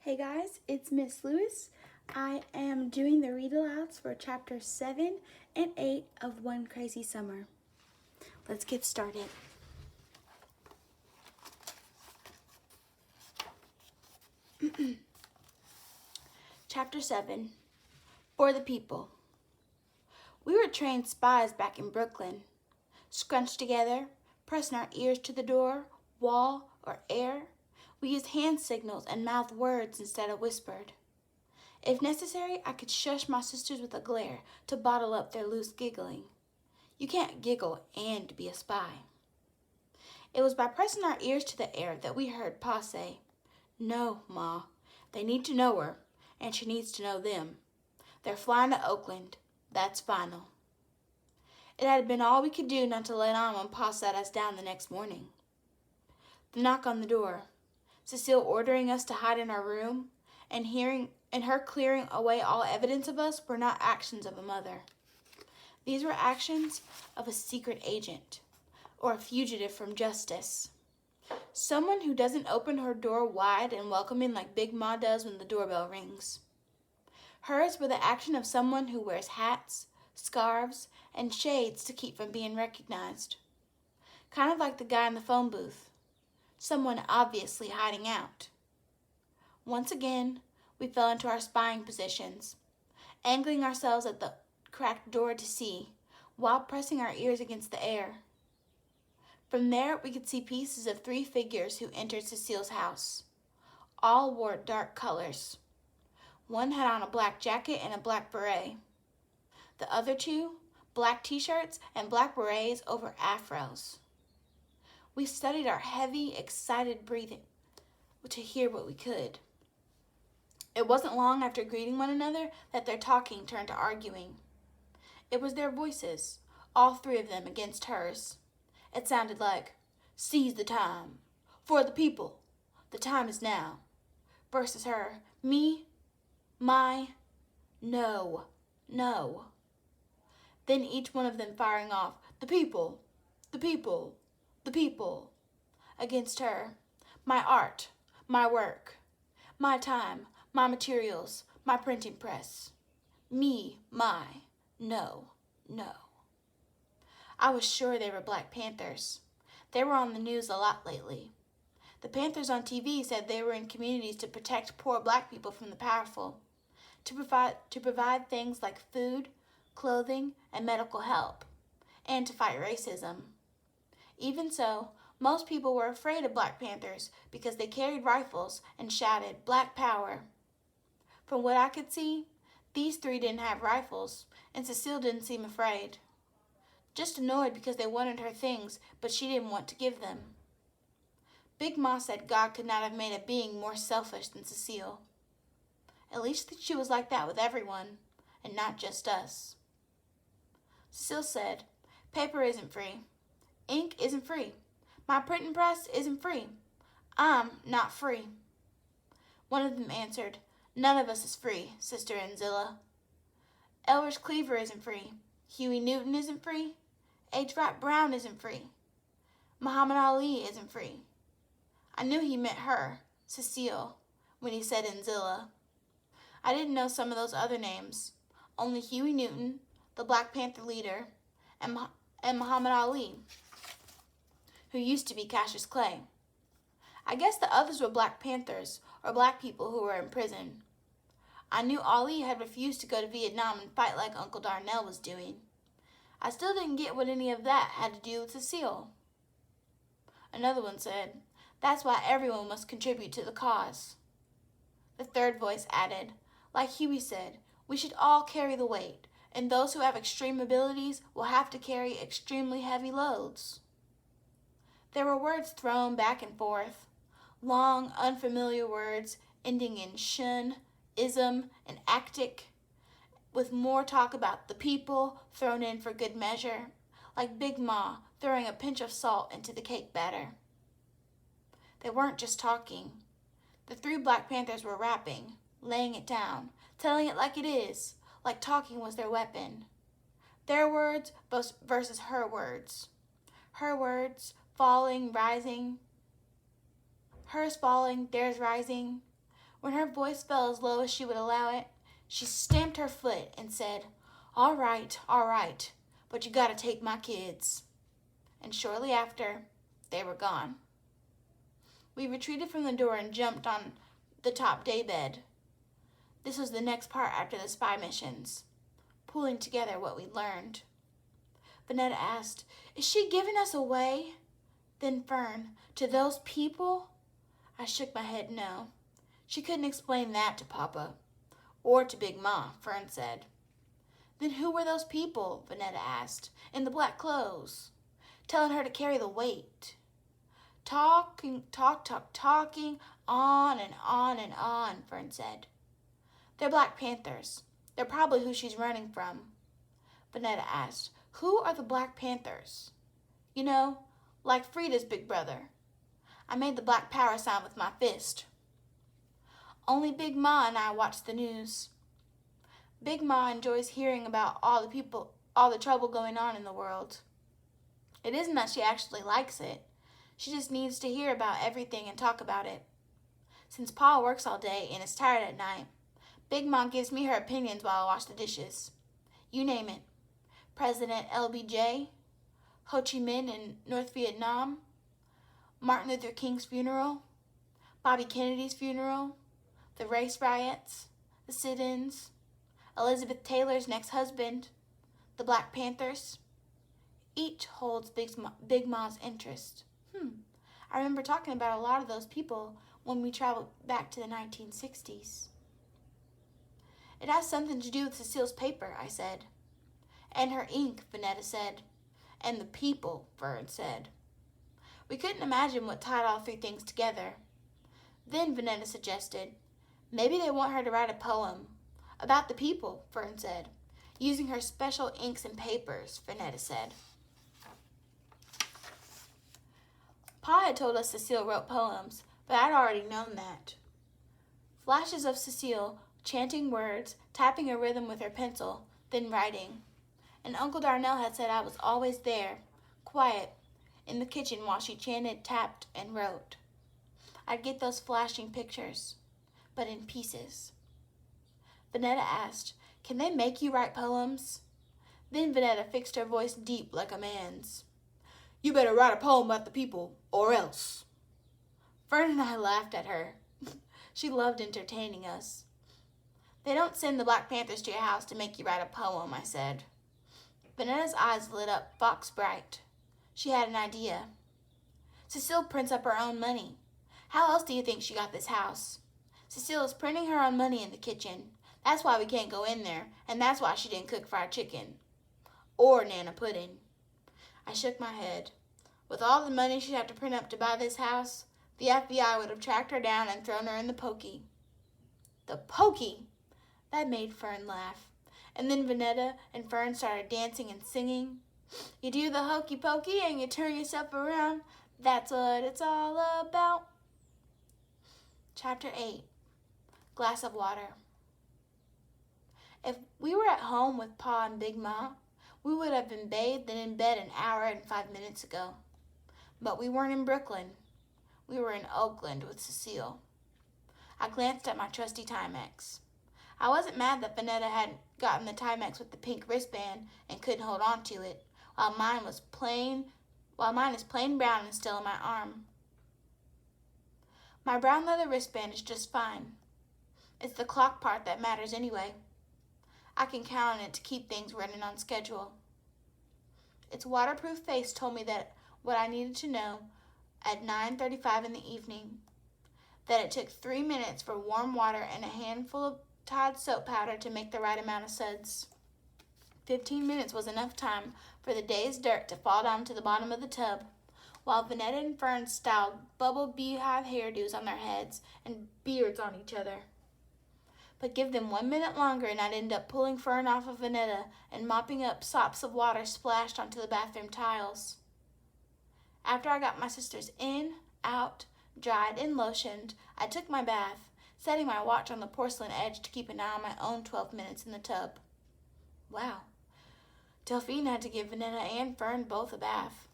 Hey guys, it's Miss Lewis. I am doing the read alouds for chapter 7 and 8 of One Crazy Summer. Let's get started. Chapter 7, For the People. We were trained spies back in Brooklyn, scrunched together, pressing our ears to the door, wall, or air. We used hand signals and mouthed words instead of whispered. If necessary, I could shush my sisters with a glare to bottle up their loose giggling. You can't giggle and be a spy. It was by pressing our ears to the air that we heard Pa say, "No, Ma, they need to know her, and she needs to know them. They're flying to Oakland. That's final." It had been all we could do not to let on when Pa sat us down the next morning. The knock on the door, Cecile ordering us to hide in our room, and her clearing away all evidence of us were not actions of a mother. These were actions of a secret agent, or a fugitive from justice. Someone who doesn't open her door wide and welcoming like Big Ma does when the doorbell rings. Hers were the action of someone who wears hats, scarves, and shades to keep from being recognized. Kind of like the guy in the phone booth. Someone obviously hiding out. Once again, we fell into our spying positions, angling ourselves at the cracked door to see, while pressing our ears against the air. From there, we could see pieces of 3 figures who entered Cecile's house. All wore dark colors. One had on a black jacket and a black beret. The other 2, black t-shirts and black berets over afros. We studied our heavy, excited breathing to hear what we could. It wasn't long after greeting one another that their talking turned to arguing. It was their voices, all 3 of them against hers. It sounded like, "Seize the time. For the people. The time is now." Versus her, "Me, my, no, no." Then each one of them firing off, "The people, the people, the people." Against her, "My art, my work, my time, my materials, my printing press. Me, my, no, no." I was sure they were Black Panthers. They were on the news a lot lately. The Panthers on TV said they were in communities to protect poor Black people from the powerful, to provide things like food, clothing, and medical help, and to fight racism. Even so, most people were afraid of Black Panthers because they carried rifles and shouted "Black Power." From what I could see, these 3 didn't have rifles, and Cecile didn't seem afraid. Just annoyed because they wanted her things, but she didn't want to give them. Big Ma said God could not have made a being more selfish than Cecile. At least she was like that with everyone, and not just us. Cecile said, "Paper isn't free. Ink isn't free. My printing press isn't free. I'm not free." One of them answered, "None of us is free, Sister Anzilla. Elbert Cleaver isn't free. Huey Newton isn't free. H. Wright Brown isn't free. Muhammad Ali isn't free." I knew he meant her, Cecile, when he said Anzilla. I didn't know some of those other names, only Huey Newton, the Black Panther leader, and Muhammad Ali, who used to be Cassius Clay. I guess the others were Black Panthers, or Black people who were in prison. I knew Ali had refused to go to Vietnam and fight like Uncle Darnell was doing. I still didn't get what any of that had to do with Cecile. Another one said, "That's why everyone must contribute to the cause." The third voice added, "Like Huey said, we should all carry the weight, and those who have extreme abilities will have to carry extremely heavy loads." There were words thrown back and forth, long, unfamiliar words ending in shun, ism, and actic, with more talk about the people thrown in for good measure, like Big Ma throwing a pinch of salt into the cake batter. They weren't just talking. The 3 Black Panthers were rapping, laying it down, telling it like it is, like talking was their weapon. Their words versus her words. Her words, falling, rising. Hers falling, theirs rising, When her voice fell as low as she would allow it, she stamped her foot and said, all right, but you gotta take my kids." And shortly after, they were gone. We retreated from the door and jumped on the top daybed. This was the next part after the spy missions, pulling together what we'd learned. Vanetta asked, "Is she giving us away?" Then Fern, "To those people?" I shook my head no. She couldn't explain that to Papa. Or to Big Ma, Fern said. "Then who were those people?" Vanetta asked, "in the black clothes, telling her to carry the weight?" Talking, on and on and on, Fern said. "They're Black Panthers. They're probably who she's running from." Vanetta asked, "Who are the Black Panthers?" "You know, like Frida's big brother." I made the black power sign with my fist. Only Big Ma and I watch the news. Big Ma enjoys hearing about all the trouble going on in the world. It isn't that she actually likes it. She just needs to hear about everything and talk about it. Since Pa works all day and is tired at night, Big Ma gives me her opinions while I wash the dishes. You name it. President LBJ, Ho Chi Minh in North Vietnam, Martin Luther King's funeral, Bobby Kennedy's funeral, the race riots, the sit-ins, Elizabeth Taylor's next husband, the Black Panthers. Each holds Big Ma's interest. I remember talking about a lot of those people when we traveled back to the 1960s. It has something to do with Cecile's paper, I said. And her ink, Vanetta said. And the people, Fern said. We couldn't imagine what tied all three things together. Then Vanetta suggested, maybe they want her to write a poem. About the people, Fern said. Using her special inks and papers, Vanetta said. Pa had told us Cecile wrote poems, but I'd already known that. Flashes of Cecile, chanting words, tapping a rhythm with her pencil, then writing. And Uncle Darnell had said I was always there, quiet, in the kitchen while she chanted, tapped, and wrote. I'd get those flashing pictures, but in pieces. Vanetta asked, "Can they make you write poems?" Then Vanetta fixed her voice deep like a man's. "You better write a poem about the people, or else." Fern and I laughed at her. She loved entertaining us. "They don't send the Black Panthers to your house to make you write a poem," I said. Vanetta's eyes lit up fox bright. She had an idea. "Cecile prints up her own money. How else do you think she got this house? Cecile is printing her own money in the kitchen. That's why we can't go in there, and that's why she didn't cook fried chicken. Or Nana pudding." I shook my head. With all the money she'd have to print up to buy this house, the FBI would have tracked her down and thrown her in the pokey. The pokey! That made Fern laugh. And then Vanetta and Fern started dancing and singing. You do the hokey pokey and you turn yourself around. That's what it's all about. Chapter 8. Glass of water. If we were at home with Pa and Big Ma, we would have been bathed and in bed an hour and 5 minutes ago. But we weren't in Brooklyn. We were in Oakland with Cecile. I glanced at my trusty Timex. I wasn't mad that Vanetta hadn't gotten the Timex with the pink wristband and couldn't hold on to it, while mine is plain brown and still in my arm. My brown leather wristband is just fine. It's the clock part that matters anyway. I can count on it to keep things running on schedule. Its waterproof face told me that what I needed to know at 9:35 in the evening, that it took 3 minutes for warm water and a handful of Tide soap powder to make the right amount of suds. 15 minutes was enough time for the day's dirt to fall down to the bottom of the tub, while Vanetta and Fern styled bubble beehive hairdos on their heads and beards on each other. But give them 1 minute longer and I'd end up pulling Fern off of Vanetta and mopping up sops of water splashed onto the bathroom tiles. After I got my sisters in, out, dried, and lotioned, I took my bath, setting my watch on the porcelain edge to keep an eye on my own 12 minutes in the tub. Wow. Delphine had to give Vanetta and Fern both a bath.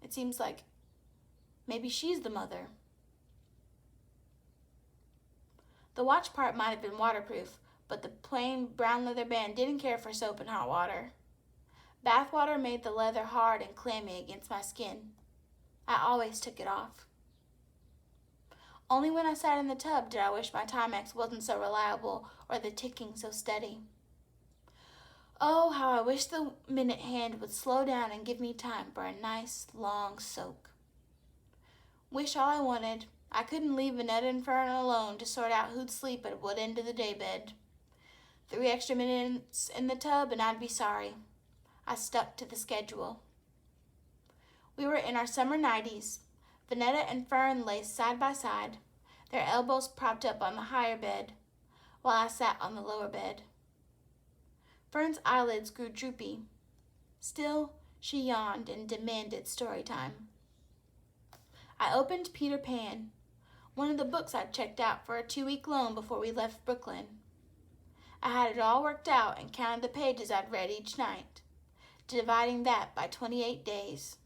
It seems like maybe she's the mother. The watch part might have been waterproof, but the plain brown leather band didn't care for soap and hot water. Bath water made the leather hard and clammy against my skin. I always took it off. Only when I sat in the tub did I wish my Timex wasn't so reliable or the ticking so steady. Oh, how I wish the minute hand would slow down and give me time for a nice, long soak. Wish all I wanted. I couldn't leave Vanetta and Fern alone to sort out who'd sleep at what end of the daybed. 3 extra minutes in the tub and I'd be sorry. I stuck to the schedule. We were in our summer nighties. Vanetta and Fern lay side by side, their elbows propped up on the higher bed, while I sat on the lower bed. Fern's eyelids grew droopy. Still, she yawned and demanded story time. I opened Peter Pan, one of the books I'd checked out for a 2-week loan before we left Brooklyn. I had it all worked out and counted the pages I'd read each night, dividing that by 28 days.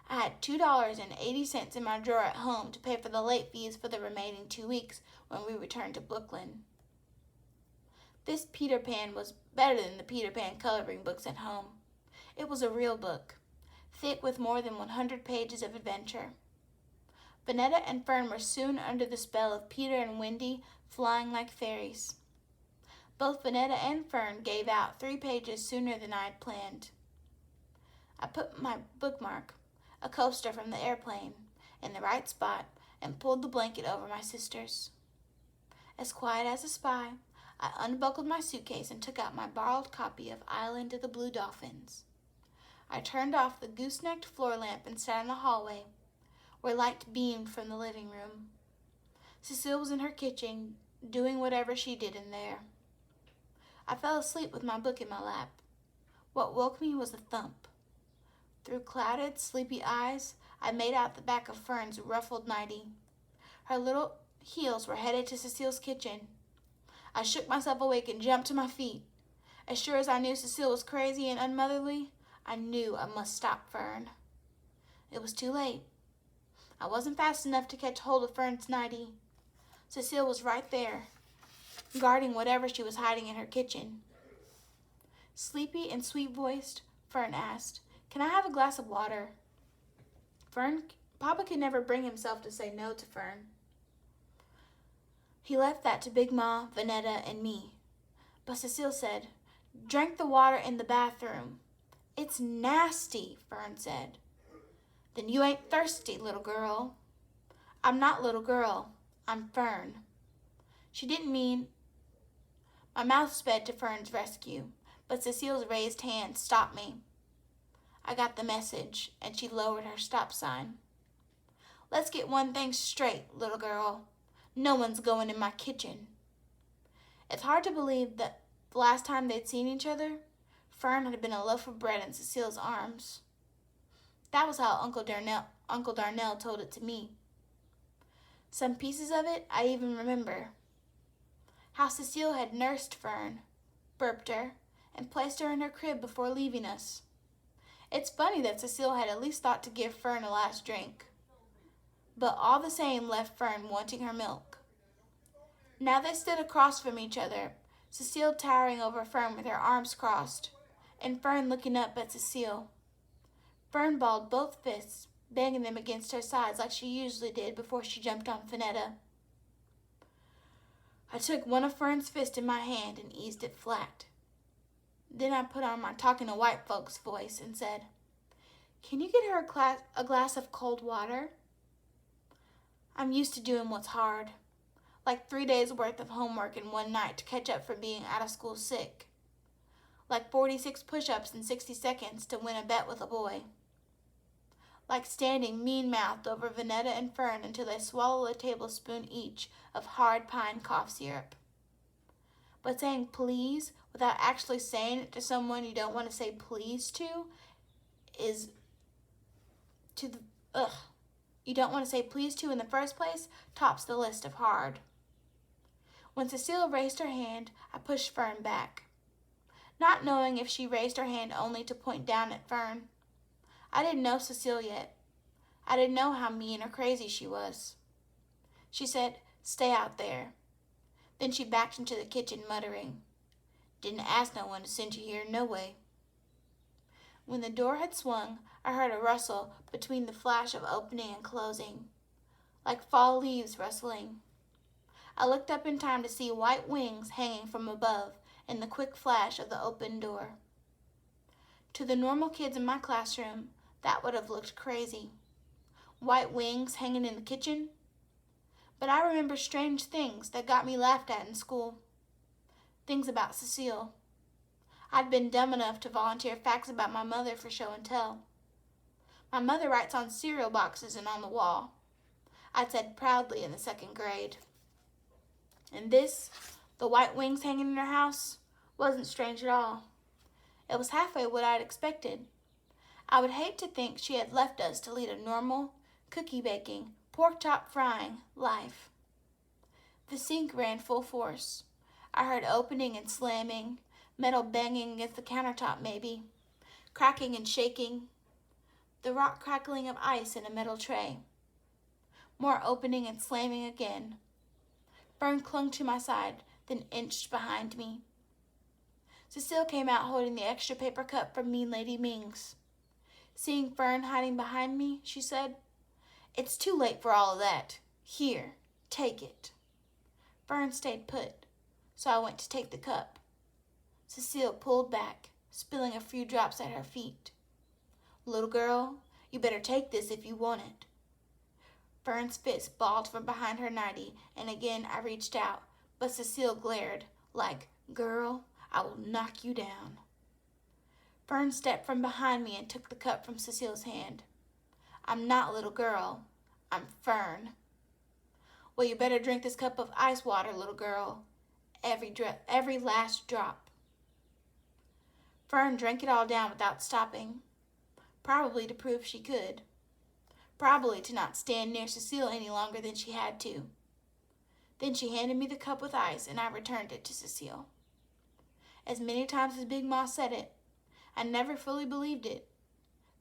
I had $2.80 in my drawer at home to pay for the late fees for the remaining 2 weeks when we returned to Brooklyn. This Peter Pan was better than the Peter Pan coloring books at home. It was a real book, thick with more than 100 pages of adventure. Vanetta and Fern were soon under the spell of Peter and Wendy flying like fairies. Both Vanetta and Fern gave out 3 pages sooner than I had planned. I put my bookmark, a coaster from the airplane, in the right spot and pulled the blanket over my sisters. As quiet as a spy, I unbuckled my suitcase and took out my borrowed copy of Island of the Blue Dolphins. I turned off the goosenecked floor lamp and sat in the hallway, where light beamed from the living room. Cecile was in her kitchen, doing whatever she did in there. I fell asleep with my book in my lap. What woke me was a thump. Through clouded, sleepy eyes, I made out the back of Fern's ruffled nightie. Her little heels were headed to Cecile's kitchen. I shook myself awake and jumped to my feet. As sure as I knew Cecile was crazy and unmotherly, I knew I must stop Fern. It was too late. I wasn't fast enough to catch hold of Fern's nightie. Cecile was right there, guarding whatever she was hiding in her kitchen. Sleepy and sweet-voiced, Fern asked, "Can I have a glass of water?" Papa could never bring himself to say no to Fern. He left that to Big Ma, Vanetta, and me. But Cecile said, "Drank the water in the bathroom." "It's nasty," Fern said. "Then you ain't thirsty, little girl." "I'm not little girl. I'm Fern." She didn't mean. My mouth sped to Fern's rescue, but Cecile's raised hand stopped me. I got the message, and she lowered her stop sign. "Let's get one thing straight, little girl. No one's going in my kitchen." It's hard to believe that the last time they'd seen each other, Fern had been a loaf of bread in Cecile's arms. That was how Uncle Darnell told it to me. Some pieces of it I even remember. How Cecile had nursed Fern, burped her, and placed her in her crib before leaving us. It's funny that Cecile had at least thought to give Fern a last drink, but all the same left Fern wanting her milk. Now they stood across from each other, Cecile towering over Fern with her arms crossed, and Fern looking up at Cecile. Fern balled both fists, banging them against her sides like she usually did before she jumped on Vanetta. I took one of Fern's fists in my hand and eased it flat. Then I put on my talking to white folks voice and said, "Can you get her a glass of cold water?" I'm used to doing what's hard, like 3 days worth of homework in one night to catch up for being out of school sick, like 46 push-ups in 60 seconds to win a bet with a boy, like standing mean-mouthed over Vanetta and Fern until they swallow a tablespoon each of hard pine cough syrup. But saying please without actually saying it to someone you don't want to say please to you don't want to say please to in the first place tops the list of hard. When Cecile raised her hand, I pushed Fern back, not knowing if she raised her hand only to point down at Fern. I didn't know Cecile yet. I didn't know how mean or crazy she was. She said, "Stay out there," Then she backed into the kitchen, muttering, "Didn't ask no one to send you here, no way." When the door had swung, I heard a rustle between the flash of opening and closing, like fall leaves rustling. I looked up in time to see white wings hanging from above in the quick flash of the open door. To the normal kids in my classroom, that would have looked crazy. White wings hanging in the kitchen? But I remember strange things that got me laughed at in school. Things about Cecile. I'd been dumb enough to volunteer facts about my mother for show and tell. "My mother writes on cereal boxes and on the wall," I'd said proudly in the 2nd grade. And this, the white wings hanging in her house, wasn't strange at all. It was halfway what I'd expected. I would hate to think she had left us to lead a normal, cookie baking, pork chop frying life. The sink ran full force. I heard opening and slamming, metal banging against the countertop maybe, cracking and shaking, the rock crackling of ice in a metal tray. More opening and slamming again. Fern clung to my side, then inched behind me. Cecile came out holding the extra paper cup from Mean Lady Ming's. Seeing Fern hiding behind me, she said, "It's too late for all of that. Here, take it." Fern stayed put, so I went to take the cup. Cecile pulled back, spilling a few drops at her feet. "Little girl, you better take this if you want it." Fern's fist balled from behind her nightie, and again I reached out, but Cecile glared, like, "Girl, I will knock you down." Fern stepped from behind me and took the cup from Cecile's hand. "I'm not little girl. I'm Fern." "Well, you better drink this cup of ice water, little girl. Every last drop." Fern drank it all down without stopping, probably to prove she could. Probably to not stand near Cecile any longer than she had to. Then she handed me the cup with ice, and I returned it to Cecile. As many times as Big Ma said it, I never fully believed it,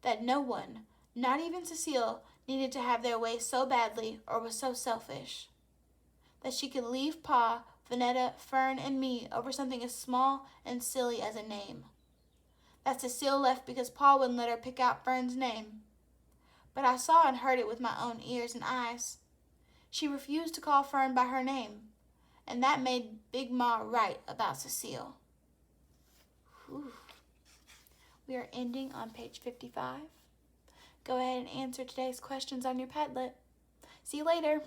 that no one, not even Cecile, needed to have their way so badly or was so selfish. That she could leave Pa, Vanetta, Fern, and me over something as small and silly as a name. That Cecile left because Pa wouldn't let her pick out Fern's name. But I saw and heard it with my own ears and eyes. She refused to call Fern by her name, and that made Big Ma right about Cecile. Whew. We are ending on page 55. Go ahead and answer today's questions on your Padlet. See you later.